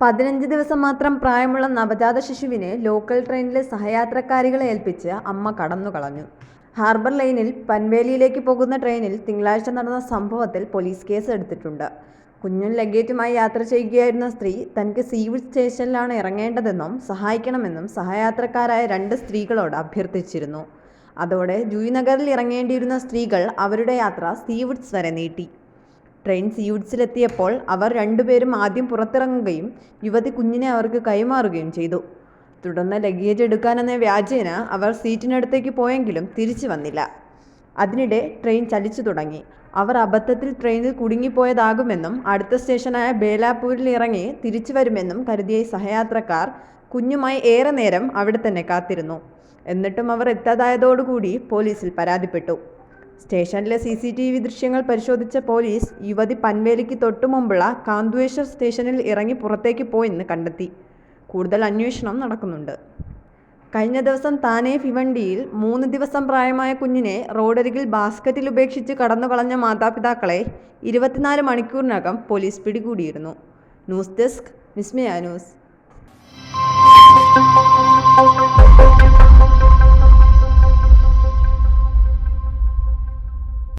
15 ദിവസം മാത്രം പ്രായമുള്ള നവജാത ശിശുവിനെ ലോക്കൽ ട്രെയിനിലെ സഹയാത്രക്കാരികളെ ഏൽപ്പിച്ച് അമ്മ കടന്നുകളഞ്ഞു. ഹാർബർ ലൈനിൽ പൻവേലിയിലേക്ക് പോകുന്ന ട്രെയിനിൽ തിങ്കളാഴ്ച നടന്ന സംഭവത്തിൽ പോലീസ് കേസ് എടുത്തിട്ടുണ്ട്. കുഞ്ഞും ലഗേജുമായി യാത്ര ചെയ്യുകയായിരുന്ന സ്ത്രീ തനിക്ക് സീവുഡ് സ്റ്റേഷനിലാണ് ഇറങ്ങേണ്ടതെന്നും സഹായിക്കണമെന്നും സഹയാത്രക്കാരായ 2 സ്ത്രീകളോട് അഭ്യർത്ഥിച്ചിരുന്നു. അതോടെ ജൂയിനഗറിൽ ഇറങ്ങേണ്ടിയിരുന്ന സ്ത്രീകൾ അവരുടെ യാത്ര സീവുഡ്സ് വരെ നീട്ടി. ട്രെയിൻ സീവുഡ്സിലെത്തിയപ്പോൾ അവർ 2 പേരും ആദ്യം പുറത്തിറങ്ങുകയും യുവതി കുഞ്ഞിനെ അവർക്ക് കൈമാറുകയും ചെയ്തു. തുടർന്ന് ലഗേജ് എടുക്കാനെന്ന വ്യാജേന അവർ സീറ്റിനടുത്തേക്ക് പോയെങ്കിലും തിരിച്ചു വന്നില്ല. അതിനിടെ ട്രെയിൻ ചലിച്ചു തുടങ്ങി. അവർ അബദ്ധത്തിൽ ട്രെയിനിൽ കുടുങ്ങിപ്പോയതാകുമെന്നും അടുത്ത സ്റ്റേഷനായ ബേലാപൂരിൽ ഇറങ്ങി തിരിച്ചു വരുമെന്നും കരുതിയ സഹയാത്രക്കാർ കുഞ്ഞുമായി ഏറെ നേരം അവിടെ തന്നെ കാത്തിരുന്നു. എന്നിട്ടും അവർ എത്താതായതോടുകൂടി പോലീസിൽ പരാതിപ്പെട്ടു. സ്റ്റേഷനിലെ CCTV ദൃശ്യങ്ങൾ പരിശോധിച്ച പോലീസ് യുവതി പൻവേലിക്ക് തൊട്ടുമുമ്പുള്ള കാന്തുവേശ്വർ സ്റ്റേഷനിൽ ഇറങ്ങി പുറത്തേക്ക് പോയെന്ന് കണ്ടെത്തി. കൂടുതൽ അന്വേഷണം നടക്കുന്നുണ്ട്. കഴിഞ്ഞ ദിവസം താനെ ഭിവണ്ടിയിൽ 3 ദിവസം പ്രായമായ കുഞ്ഞിനെ റോഡരികിൽ ബാസ്ക്കറ്റിൽ ഉപേക്ഷിച്ച് കടന്നുകളഞ്ഞ മാതാപിതാക്കളെ 24 മണിക്കൂറിനകം പോലീസ് പിടികൂടിയിരുന്നു. ന്യൂസ് ഡെസ്ക് വിസ്മയ ന്യൂസ്.